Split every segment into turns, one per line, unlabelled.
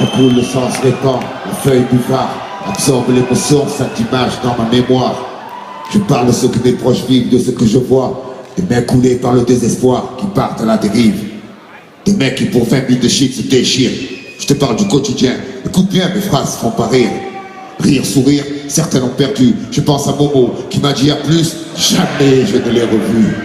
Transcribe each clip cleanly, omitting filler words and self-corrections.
Recoule le sang se répand, la feuille buvard absorbe l'émotion, cette image dans ma mémoire. Je parle de ce que mes proches vivent, de ce que je vois. Des mains coulées par le désespoir qui partent à la dérive. Des mecs qui pour 20 000 de shit se déchirent. Je te parle du quotidien, écoute bien, mes phrases font pas rire. Rire, sourire, certains l'ont perdu. Je pense à Momo qui m'a dit à plus, jamais je ne l'ai revu.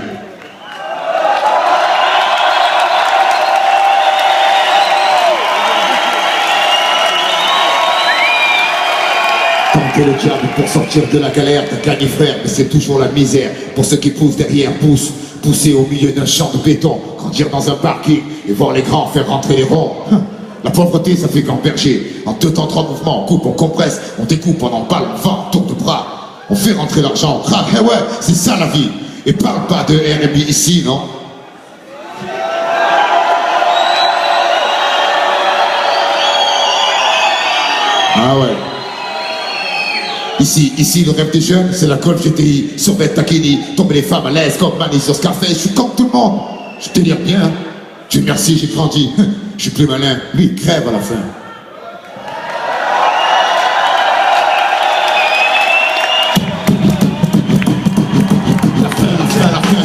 Tenter le diable pour sortir de la galère, t'as gagné frère, mais c'est toujours la misère. Pour ceux qui poussent derrière, pousser au milieu d'un champ de béton, grandir dans un parking et voir les grands faire rentrer les ronds. La pauvreté, ça fait gamberger. En 2 temps 3 mouvements, on coupe, on compresse, on découpe, on emballe, on vend, tour de bras. On fait rentrer l'argent, on craque, eh ouais, c'est ça la vie. Et parle pas de RMI ici, non? Ah ouais. Ici, le rêve des jeunes, c'est la Golf GTI, survêt Takini, tomber les femmes à l'aise comme Manny sur Scarface, je suis comme tout le monde. Je te dis bien, Dieu merci, j'ai grandi, je suis plus malin, lui il crève à la fin.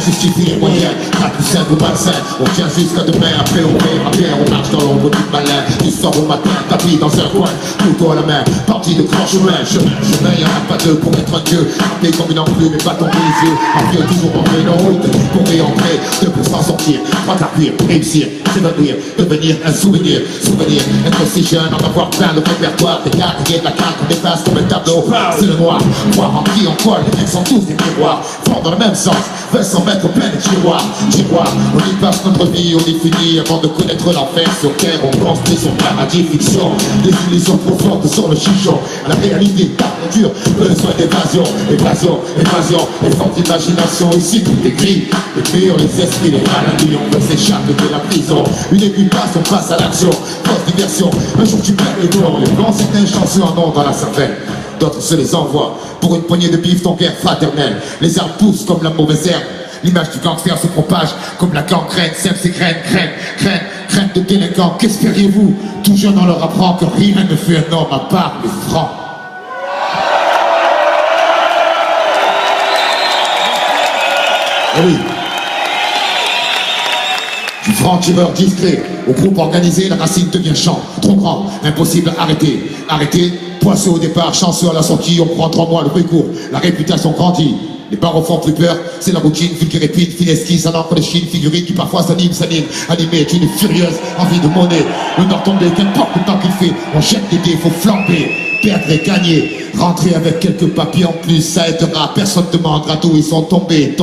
Justifie les moyens, capucin ou malsain. On tient jusqu'à demain, après on verra bien. On marche dans l'ombre du malin, du soir au matin, tapis dans un coin, couteau à la main, parti de grand chemin. Chemin, y'en a pas deux pour être un dieu. Appelé comme une enclume et pas tomber les yeux. En vieux, toujours en pleine route, pour réentrer, 2 pour s'en sortir, pas t'appuyer, réussir, s'évanouir, devenir un souvenir. Souvenir, être si jeune, en avoir plein le répertoire. Des cartes, de la carte, on efface comme un tableau. C'est le noir, voir en qui on colle, les mecs sont tous des miroirs, font dans le même sens, veulent s'en mettre au plein de tiroirs, on y passe notre vie, on y finit avant de connaître l'enfer sur terre, on construit son paradis fiction, des illusions profondes sur le chichon, la réalité tarde dure, besoin d'évasion, évasion, effort d'imagination, ici tout est gris, les murs, les esprits, les maladies, on veut s'échapper de la prison, une aiguille passe, on passe à l'action, fausse diversion, un jour tu perds les blancs, certains chanceux en ont dans la cervelle. D'autres se les envoient, pour une poignée de bif, ton guerre fraternelle, les arbres poussent comme la mauvaise herbe. L'image du gangster se propage comme la gangrène, sème ses graines, graines de délinquants. Qu'espériez-vous? Tout jeune, on leur apprend que rien ne fait un homme à part les francs. Eh oui. Du franc-tireur discret au groupe organisé, la racine devient champ. Trop grand, impossible à arrêter. Arrêter, poisseux au départ, chanceux à la sortie, on prend 3 mois, le prix court, la réputation grandit. Les barreaux font plus peur, c'est la routine, vulgaire finesse qui ça n'encre les chines, figurines qui parfois s'animent, animé est une furieuse envie de monnaie. Le nord tombé, qu'importe le temps qu'il fait, on jette des dés, faut flamber, perdre et gagner. Rentrer avec quelques papiers en plus, ça aidera, personne ne demandera d'où ils sont tombés,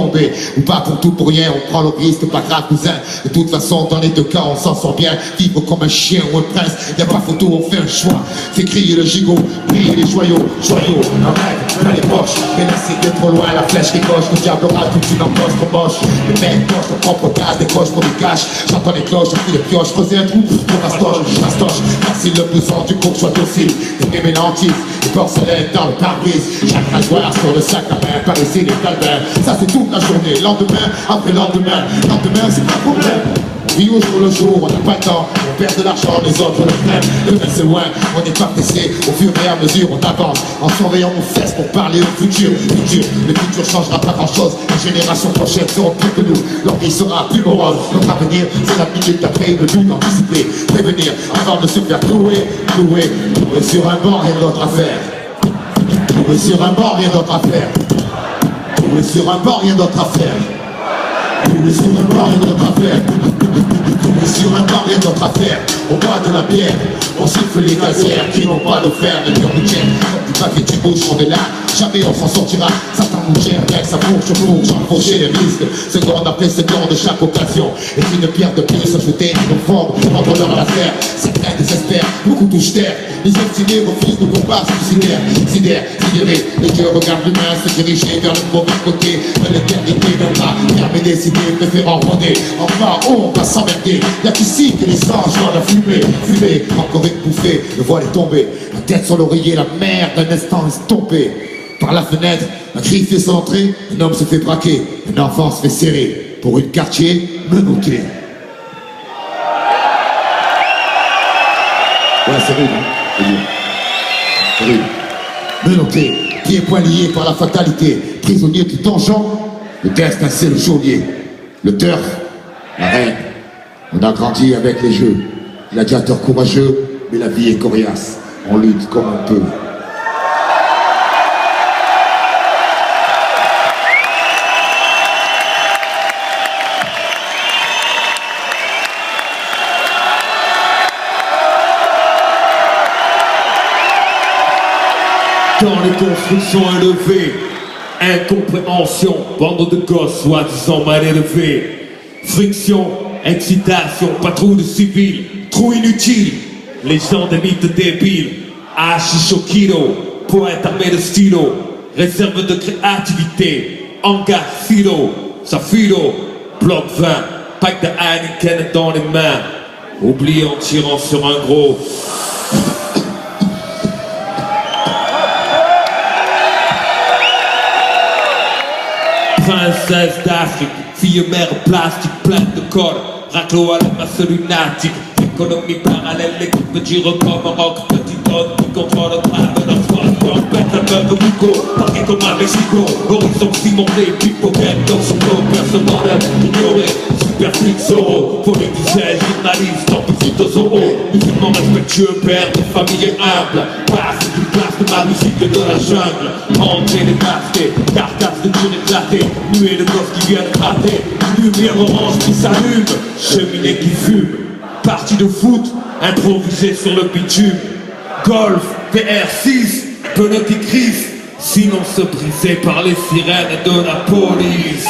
ou pas pour tout pour rien, on prend le risque, pas grave cousin. De toute façon, dans les 2 cas, on s'en sort bien, vivre comme un chien ou un prince, y a pas photo, on fait un choix. Fait crier le gigot, briller les joyaux, un rêve dans les poches, mais laissez de trop loin la flèche ricoche, le diable aura toute une empoche trop moche. Les mecs cochent leur propre gaz, des coches pour du cash, j'entends les cloches, j'ai pris les pioches, creuser un trou, pour rastoche, facile le plus fort du cours, soit docile, des mélanges, des porcelaines dans le pare-brise, chaque rasoir sur le sac à main, par ici les calvaires, ça c'est toute la journée, lendemain, après lendemain, c'est pas problème. Oui, au jour le jour, on n'a pas le temps, on perd de l'argent, les autres le prennent, le reste c'est loin, on n'est pas pressé, au fur et à mesure on avance, en surveillant nos fesses pour parler au futur, le futur changera pas grand chose, les générations prochaines seront plus que nous, leur vie sera plus morose, notre avenir c'est la minute d'après, le but d'anticiper, prévenir, avant de se faire clouer sur un banc, rien d'autre à faire. Clouer sur un banc, rien d'autre à faire. Clouer sur un banc, rien d'autre à faire. Clouer sur un banc, rien d'autre à faire. Clouer sur un banc, rien d'autre à faire. On boit de la bière, on siffle les gazières qui n'ont pas de fer, les murs nous tiennent. Comme du papier qui bouge, on est là, jamais on s'en sortira. Satan nous gère, avec sa fourche, j'empocher les risques. Seconde après seconde de chaque occasion. Et une pierre de plus ajoutée, nous fondre, rendre leur à la terre. Certains désespèrent, beaucoup touchent terre. Les obstinés refusent de combat suicidaire. Sidérés, les dieux regardent l'humain se diriger vers le mauvais côté de l'éternité viendra. Fermer décidé, préférant rôder. Enfin, on va s'emmerder. Y'a qu'ici que les anges voient la fumée, encore une bouffée, le voile est tombé. La tête sur l'oreiller, la mer d'un instant estompée. Par la fenêtre, un cri fait son entrée, un homme se fait braquer, un enfant se fait serrer. Pour une quartier, menotté. Ouais, c'est rude, hein. C'est dur. C'est rude. Menotté, pieds et poings liés par la fatalité, prisonnier du donjon, le destin c'est le geôlier, le turf, la reine. On a grandi avec les jeux, gladiateur courageux, mais la vie est coriace, on lutte comme on peut.
Dans les constructions élevées, incompréhension, bande de gosses soi-disant mal élevés, friction, excitation, patrouille de civils, trou inutile, les gens des mythes débiles, Hachishokiro, poète armé de stylo, réserve de créativité, hangar philo, sa philo, bloc 20, pack de Heineken dans les mains, oublié en tirant sur un gros. Princesse d'Afrique, fille mère plastique, pleine de corps, raclo à la masse lunatique, économie parallèle, l'équipe du record Maroc, petit homme qui contrôle le travail d'un soir, tempête la meuf de Rico, parqué comme à Mexico, horizon cimenté, pickpocket dans son dos, personne dans l'air, ignoré, superficie Zoro, politicien, journaliste, tant petit aux oraux, musulman respectueux, père de famille humble, passe une place de ma musique de la jungle, entrée des masqués, carcasse de tunes éclatées, nuée de gosses qui viennent gratter, lumière orange qui s'allume, cheminée qui fume, partie de foot, improvisée sur le bitume, golf, VR6, pneus qui crissent, sinon se briser par les sirènes de la police.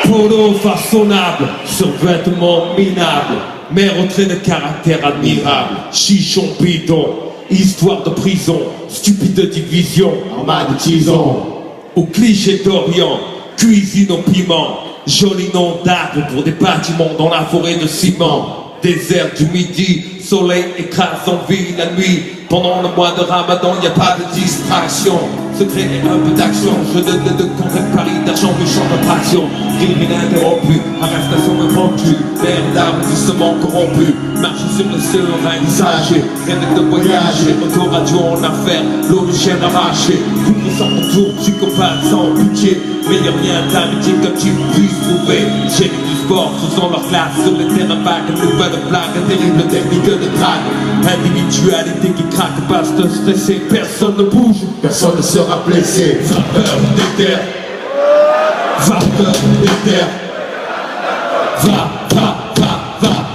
Polo façonnable, survêtement minable, mère au trait de caractère admirable, chichon bidon, histoire de prison, stupide division, en mât de tison, au cliché d'Orient, cuisine au piment, joli nom d'arbre pour des bâtiments dans la forêt de ciment, désert du midi, soleil écrase en ville la nuit, pendant le mois de Ramadan, y a pas de distraction. Secret et un peu d'action, je donne de contact Paris, d'argent méchant d'attraction. Criminel interrompu, arrestation impendue, l'air d'arrondissement corrompu. Marcher sur le serein usagé, rêve de voyager, retour radio en affaire, l'eau de chien arrachée. Couple sans contour, psychopathe sans pitié, meilleur lien d'amitié que tu puisses trouver. Génie du sport, faisant leur classe sur les terrains vagues, nouvelle blague, terrible technique de drague. Individualité qui craque, base de stresser, personne ne bouge,
Personne ne sera blessé.
vapeur d'éther, vapeur d'éther,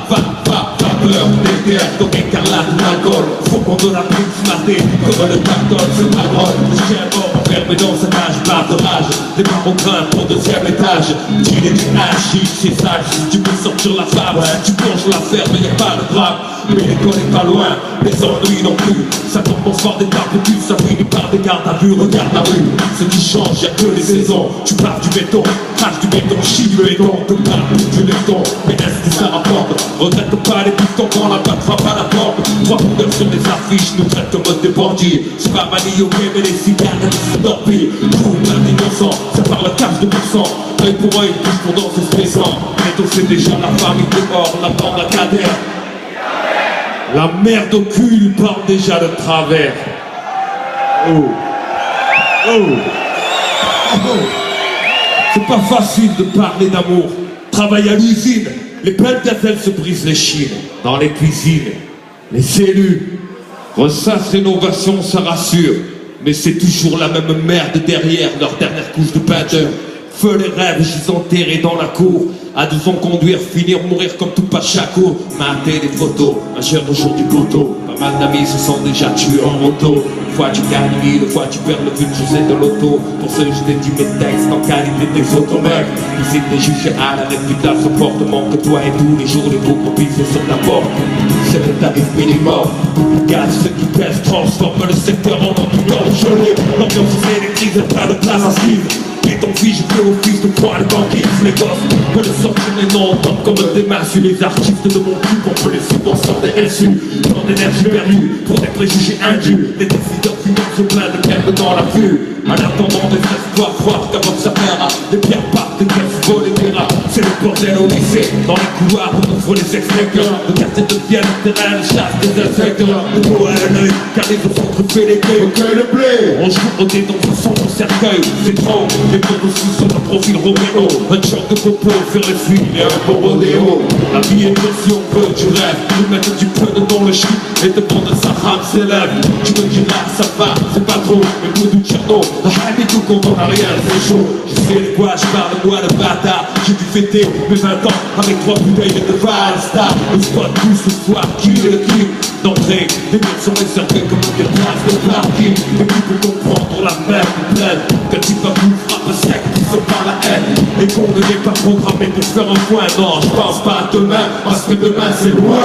vapeur d'éther, donc écarlate d'alcool, faucon de la prise matée, comme le pactole, c'est parole, chien mort enfermé dans sa cage, barre de rage, des marocains pour deuxième étage, tu n'es du hachis, c'est sage, si tu peux sortir la femme, tu plonges l'affaire, mais y'a pas de drame, mais l'école est pas loin, les ennuis non plus, ça commence par des barbecues, ça finit par des gardes à vue, regarde la rue, ce qui change, y'a que les saisons, tu pars du béton, crache du béton, chie du béton, te parle du laiton, mais est-ce que ça rapporte, regrette pas les pistons quand la batte frappe à la porte, 3 couleurs sur les affiches, nous traitent comme des bandits, c'est pas manie au game, mais les cigares, c'est torpille, trouve plein d'innocents, ça parle à cache de pourcent, œil pour œil, bouche pour danser stressant, bientôt c'est déjà la famille dehors, la bande à cadère. La merde au cul, il parle déjà de travers. Oh. Oh. Oh. C'est pas facile de parler d'amour. Travaille à l'usine. Les belles gazelles se brisent les chines. Dans les cuisines, les élus. Ressasse rénovation, ça rassure. Mais c'est toujours la même merde derrière leur dernière couche de peinture. Feu les rêves, j'y enterrés dans la cour. À 12 ans conduire, finir, mourir comme tout pas chaco. Mater des photos, un cher au jour du poteau. Pas mal d'amis se sont déjà tués en moto. Une fois tu gagnes 1000, une fois tu perds le but, je sais de l'auto. Pour ce je t'ai dit mes textes en qualité des photomètres. Ici t'es jugé à la réputation fortement que toi et tous les jours les pauvres pisent sur la porte. C'est le tarif minimum. Regarde ce qui pèse, transforme le secteur en ambulance gelée. L'ambiance est électrique, y'a pas de place à suivre. Et ton fils, je fais office de point de banquise. Les gosses peut le sortir les noms, top comme des masses. Les artistes de mon cul, on peut les subventions des SU. Tant d'énergie perdue pour des préjugés indus. Les décideurs financent plein de perles dans la vue. En attendant des espoirs, voir qu'avant sa mère, les pierres partent, des caisses volent et des rats. C'est bordel au lycée. Dans les couloirs, on ouvre les extincteurs. Le quartier devient le terrain de chasse des inspecteurs. Le dos à l'œil, car les autres fait les gueules.
Recueille le blé.
On joue au dé dans un sombre cercueil. C'est trop, les mots aussi sur le profil Roméo. Un choc de propos, faire les filles et un beau rodéo. La vie est dure si on veut du rêve. Nous mettre du peu dans le chip et demander sa rame s'élève. Tu me diras, ça va, c'est pas trop. Mais bout du Tcherno, la haine est tout quand on a rien, c'est chaud. Je sais de quoi je parle, moi le bâtard. J'ai dû fêter mes 20 ans avec 3 bouteilles de Valstar. Le spot plus ce soir, qui est le clip d'entrée. Les mecs sont réservés comme des places de parking. Et tu peux comprendre la même pleine. Que tu vas vous frapper sec, poussé par la haine. Et qu'on ne n'est pas programmé pour faire un point. Non, je pense pas à demain, parce que demain c'est loin.